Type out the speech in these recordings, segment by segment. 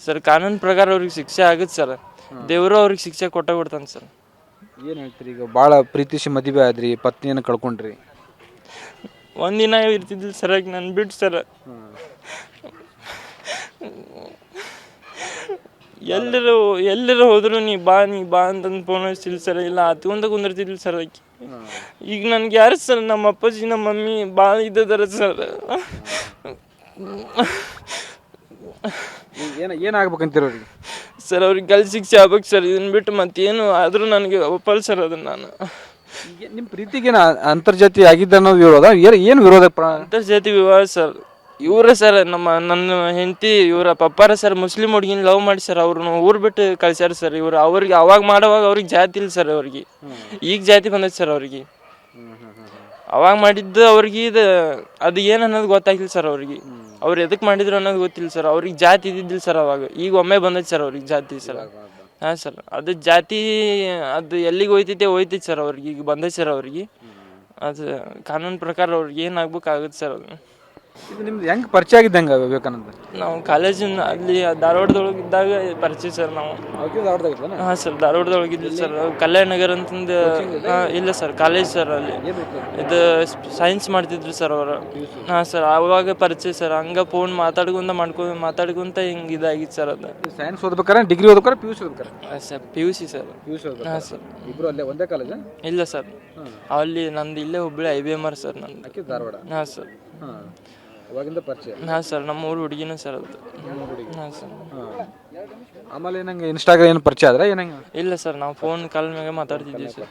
Sir ಕಾನೂನು ಪ್ರಕಾರ ಅವ್ರಿಗೆ ಶಿಕ್ಷೆ ಆಗುತ್ತೆ ಸರ್. ದೇವರು ಅವ್ರಿಗೆ ಶಿಕ್ಷೆ ಕೊಡ್ತಾನೆ ಸರ್. ಏನು ಹೇಳ್ತೀರಿ ಈಗ ಭಾಳ ಪ್ರೀತಿಸಿ ಮದುವೆ ಆದ್ರಿ ಪತ್ನಿಯನ್ನು ಕಳ್ಕೊಂಡ್ರಿ. ಒಂದಿನ ಇರ್ತಿದ್ದಿಲ್ಲ ಸರ್ ಆಗಿ ನಾನು ಬಿಟ್ಟು ಸರ್. ಎಲ್ಲರೂ ಹೋದ್ರು ನೀ ಬಾ ಅಂತಂದು ಫೋನ್ ಹಚ್ತಿಲ್ಲ ಸರ್. ಇಲ್ಲ ಹತ್ಕೊಂಡ ಕುಂದಿರ್ತಿದ್ದಿಲ್ಲ ಸರ್ ಆಕಿ. ಈಗ ನನ್ಗೆ ಯಾರು ಸರ್ ನಮ್ಮ ಅಪ್ಪಾಜಿ ನಮ್ಮ ಮಮ್ಮಿ ಭಾಳ ಇದ್ದದಾರ ಸರ್. ಏನಾಗ್ಬೇಕಂತೀರ ಅವ್ರಿಗೆ? ಸರ್ ಅವ್ರಿಗೆ ಗಲ್ಲು ಶಿಕ್ಷೆ ಆಗ್ಬೇಕು ಸರ್. ಇದನ್ನ ಬಿಟ್ಟು ಮತ್ತೇನು ಆದರೂ ನನಗೆ ಒಪ್ಪಲ್ಲ ಸರ್ ಅದನ್ನು ನಾನು. ನಿಮ್ಮ ಪ್ರೀತಿಗೇನು ಅಂತರ್ಜಾತಿ ಆಗಿದ್ದ ಅನ್ನೋದು ವಿರೋಧ ಏನು ವಿರೋಧ? ಅಂತರ್ಜಾತಿ ವಿವಾಹ ಸರ್. ಇವರೇ ಸರ್ ನನ್ನ ಹೆಂಡತಿ ಇವರ ಪಪ್ಪಾರ ಸರ್ ಮುಸ್ಲಿಂ ಹುಡುಗಿನ ಲವ್ ಮಾಡಿ ಸರ್ ಅವ್ರನ್ನ ಊರು ಬಿಟ್ಟು ಕಳ್ಸ್ಯಾರ ಸರ್. ಅವ್ರಿಗೆ ಅವಾಗ ಮಾಡೋವಾಗ ಅವ್ರಿಗೆ ಜಾತಿ ಇಲ್ಲ ಸರ್. ಅವ್ರಿಗೆ ಈಗ ಜಾತಿ ಬಂದೈತೆ ಸರ್. ಅವ್ರಿಗೆ ಅವಾಗ ಮಾಡಿದ್ದು ಅವ್ರಿಗೆ ಅದು ಏನು ಅನ್ನೋದು ಗೊತ್ತಾಗಿಲ್ಲ ಸರ್. ಅವ್ರಿಗೆ ಅವ್ರು ಎದಕ್ಕೆ ಮಾಡಿದ್ರು ಅನ್ನೋದು ಗೊತ್ತಿಲ್ಲ ಸರ್. ಅವ್ರಿಗೆ ಜಾತಿ ಇದ್ದಿದ್ದಿಲ್ಲ ಸರ್ ಅವಾಗ. ಈಗ ಒಮ್ಮೆ ಬಂದೈತೆ ಸರ್ ಅವ್ರಿಗೆ ಜಾತಿ ಸರ್. ಹಾಂ ಸರ್, ಅದು ಜಾತಿ ಅದು ಎಲ್ಲಿಗೆ ಹೋಯ್ತೈತೆ ಸರ್. ಅವ್ರಿಗೆ ಈಗ ಬಂದೈತೆ ಸರ್. ಅವ್ರಿಗೆ ಅದು ಕಾನೂನು ಪ್ರಕಾರ ಅವ್ರಿಗೆ ಏನಾಗ್ಬೇಕಾಗುತ್ತೆ ಸರ್. ಅದು ಇದು ನಿಮ್ದು ಹೆಂಗೆ ಪರಿಚಯ ಆಗಿದ್ದು ಹೆಂಗೆ ವಿವೇಕಾನಂದ? ನಾವು ಕಾಲೇಜಿನ ಅಲ್ಲಿ ಧಾರವಾಡದೊಳಗೆ ಇದ್ದಾಗ ಪರಿಚಯ ಸರ್ ನಾವು. ಹಾಂ ಸರ್, ಧಾರವಾಡದೊಳಗಿದ್ವಿ ಸರ್. ಕಲ್ಯಾಣ ನಗರ ಅಂತಂದು. ಇಲ್ಲ ಸರ್, ಕಾಲೇಜ್ ಸರ್. ಅಲ್ಲಿ ಇದು ಸೈನ್ಸ್ ಮಾಡ್ತಿದ್ರು ಸರ್ ಅವರು. ಹಾಂ ಸರ್, ಆವಾಗ ಪರಿಚಯ ಸರ್. ಹಂಗೆ ಫೋನ್ ಮಾತಾಡ್ಕೊಂತ ಹಿಂಗೆ ಇದಾಗಿತ್ತು ಸರ್. ಅದು ಸೈನ್ಸ್ ಓದ್ಬೇಕಾರೆ ಡಿಗ್ರಿ ಓದ್ಬೇಕಾರೆ ಪಿ ಯು ಸಿ ಓದ್ಬೇಕಾರೆ? Sir P U C sir. ಹಾಂ ಸರ್, ಇಬ್ಬರು ಅಲ್ಲೇ ಒಂದೇ ಕಾಲೇಜ್? ಇಲ್ಲ ಸರ್, ಅಲ್ಲಿ ನಂದು ಇಲ್ಲೇ ಹುಬ್ಳಿ IBMR ಸರ್ ನಂದು. ಧಾರವಾಡ? ಹಾಂ ಸರ್. ಅವಾಗಿಂದ ಪರಿಚಯ? ಹಾಂ ಸರ್, ನಮ್ಮ ಊರು ಹುಡುಗಿನೂ ಸರ್ ಅದು. ಹಾಂ ಸರ್. ಆಮೇಲೆ ಏನಂಗೆ ಇನ್ಸ್ಟಾಗ್ರಾಮ್ ಏನು ಪರಿಚಯ ಆದ್ರೆ ಏನಂಗೆ? ಇಲ್ಲ ಸರ್, ನಾವು ಫೋನ್ ಕಾಲ್ ಮ್ಯಾಗೆ ಮಾತಾಡ್ತಿದ್ವಿ ಸರ್.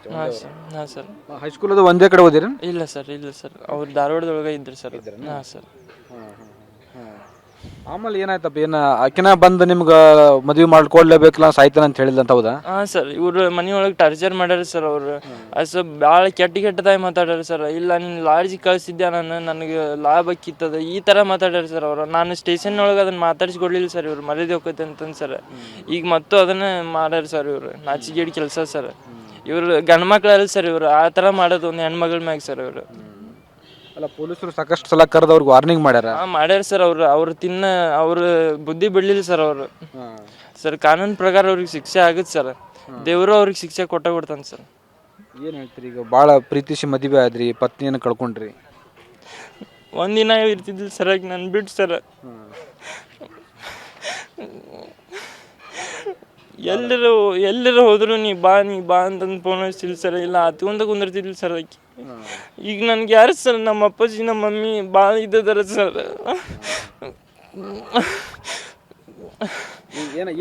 ಹಾಂ ಸರ್. ಹೈಸ್ಕೂಲ್ ಅದು ಒಂದೇ ಕಡೆ ಓದಿರಿ? ಇಲ್ಲ ಸರ್, ಅವ್ರು ಧಾರವಾಡದೊಳಗೆ ಇದ್ರು ಸರ್. ಹಾಂ ಸರ್. ಆಮೇಲೆ ಏನಾಯ್ತಪ್ಪ? ಏನು ಆಕಿನ ಬಂದು ನಿಮ್ಗೆ ಮದುವೆ ಮಾಡ್ಕೊಡ್ಲೇಬೇಕಲ್ಲ ಸಾಯ್ತಾನ ಅಂತ ಹೇಳಿಲ್ಲ ಅಂತ? ಹೌದಾ? ಹಾಂ ಸರ್, ಇವ್ರು ಮನೆಯೊಳಗೆ ಟಾರ್ಚರ್ ಮಾಡ್ಯಾರ ಸರ್. ಅವರು ಅದು ಸ್ವಲ್ಪ ಭಾಳ ಕೆಟ್ಟದಾಗಿ ಮಾತಾಡ್ಯಾರ ಸರ್. ಇಲ್ಲ ನೀನು ಲಾಡ್ಜಿಗೆ ಕಳಿಸಿದ್ದೆ, ನನಗೆ ಲಾಭ ಕಿತ್ತದ ಈ ಥರ ಮಾತಾಡ್ಯಾರ ಸರ್ ಅವರು. ನಾನು ಸ್ಟೇಷನ್ ಒಳಗೆ ಅದನ್ನು ಮಾತಾಡಿಸ್ಕೊಡ್ಲಿಲ್ಲ ಸರ್. ಇವ್ರು ಮರ್ಯಾದೆ ಹೋಗ್ತೈತೆ ಅಂತಂದು ಸರ್. ಈಗ ಮತ್ತು ಅದನ್ನೇ ಮಾಡ್ಯಾರ ಸರ್. ಇವರು ನಾಚಿಗೇಡಿ ಕೆಲಸ ಸರ್. ಇವರು ಗಂಡು ಮಕ್ಳಲ್ಲ ಸರ್. ಇವರು ಆ ಥರ ಮಾಡೋದು ಒಂದು ಹೆಣ್ಮಗಳ ಮ್ಯಾಗ ಸರ್. ಇವರು ಅಲ್ಲ, ಪೊಲೀಸರು ಸಾಕಷ್ಟು ಸಲ ಕರೆದು ಅವ್ರಿಗೆ ವಾರ್ನಿಂಗ್ ಮಾಡ್ಯಾರ. ಮಾಡ್ಯಾರ ಸರ್. ಅವ್ರು ಬುದ್ಧಿ ಬಿಡಲಿಲ್ಲ ಸರ್. ಅವರು ಸರ್ ಕಾನೂನು ಪ್ರಕಾರ ಅವ್ರಿಗೆ ಶಿಕ್ಷೆ ಆಗುತ್ತೆ ಸರ್. ದೇವರು ಅವ್ರಿಗೆ ಶಿಕ್ಷೆ ಕೊಡ್ತಾನೆ ಸರ್. ಏನು ಹೇಳ್ತೀರಿ ಈಗ ಭಾಳ ಪ್ರೀತಿಸಿ ಮದುವೆ ಆದ್ರಿ ಪತ್ನಿಯನ್ನು ಕಳ್ಕೊಂಡ್ರಿ. ಒಂದಿನ ಇರ್ತಿದ್ದಿಲ್ಲ ಸರ್ ಆಗಿ ನಾನು ಬಿಟ್ಟು ಸರ್. ಎಲ್ಲರೂ ಹೋದ್ರು ನೀ ಬಾ ಅಂತಂದು ಫೋನ್ ಹಚ್ತಿಲ್ಲ ಸರ್. ಇಲ್ಲ ಹತ್ಕೊಂಡ ಕುಂದಿರ್ತಿದ್ದಿಲ್ಲ ಸರ್ ಆಕಿ. ಈಗ ನನ್ಗೆ ಯಾರು ಸರ್ ನಮ್ಮ ಅಪ್ಪಾಜಿ ನಮ್ಮ ಮಮ್ಮಿ ಭಾಳ ಇದ್ದದಾರ ಸರ್.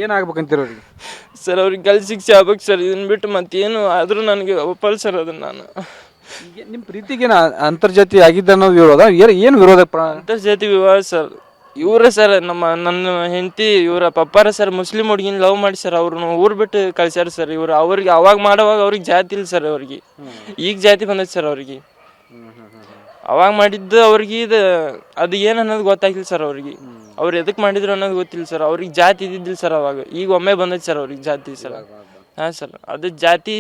ಏನಾಗ್ಬೇಕಂತೀರ ಅವ್ರಿಗೆ? ಸರ್ ಅವ್ರಿಗೆ ಗಲ್ಲು ಶಿಕ್ಷೆ ಆಗ್ಬೇಕು ಸರ್. ಇದನ್ನ ಬಿಟ್ಟು ಮತ್ತೇನು ಆದರೂ ನನಗೆ ಒಪ್ಪಲ್ಲ ಸರ್ ಅದನ್ನು ನಾನು. ನಿಮ್ಮ ಪ್ರೀತಿಗೇನು ಅಂತರ್ಜಾತಿ ಆಗಿದ್ದ ಅನ್ನೋದು ವಿರೋಧ ಏನು ವಿರೋಧ? ಅಂತರ್ಜಾತಿ ವಿವಾಹ ಸರ್. ಇವರೇ ಸರ್ ನನ್ನ ಹೆಂಡತಿ ಇವರ ಪಪ್ಪಾರ ಸರ್ ಮುಸ್ಲಿಂ ಹುಡುಗಿನ ಲವ್ ಮಾಡಿ ಸರ್ ಅವ್ರನ್ನ ಊರು ಬಿಟ್ಟು ಕಳ್ಸ್ಯಾರ ಸರ್. ಅವ್ರಿಗೆ ಅವಾಗ ಮಾಡೋವಾಗ ಅವ್ರಿಗೆ ಜಾತಿ ಇಲ್ಲ ಸರ್. ಅವ್ರಿಗೆ ಈಗ ಜಾತಿ ಬಂದೈತೆ ಸರ್. ಅವ್ರಿಗೆ ಅವಾಗ ಮಾಡಿದ್ದು ಅವ್ರಿಗೆ ಅದು ಏನು ಅನ್ನೋದು ಗೊತ್ತಾಗಿಲ್ಲ ಸರ್. ಅವ್ರಿಗೆ ಅವ್ರು ಎದಕ್ಕೆ ಮಾಡಿದ್ರು ಅನ್ನೋದು ಗೊತ್ತಿಲ್ಲ ಸರ್. ಅವ್ರಿಗೆ ಜಾತಿ ಇದ್ದಿದ್ದಿಲ್ಲ ಸರ್ ಅವಾಗ. ಈಗ ಒಮ್ಮೆ ಬಂದೈತೆ ಸರ್ ಅವ್ರಿಗೆ ಜಾತಿ ಸರ್. ಹಾಂ ಸರ್, ಅದು ಜಾತಿ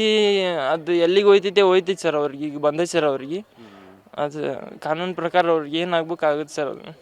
ಅದು ಎಲ್ಲಿಗೆ ಹೋಯ್ತೈತೆ ಸರ್. ಅವ್ರಿಗೆ ಈಗ ಬಂದೈತೆ ಸರ್. ಅವ್ರಿಗೆ ಅದು ಕಾನೂನು ಪ್ರಕಾರ ಅವ್ರಿಗೆ ಏನಾಗ್ಬೇಕಾಗುತ್ತೆ ಸರ್. ಅದು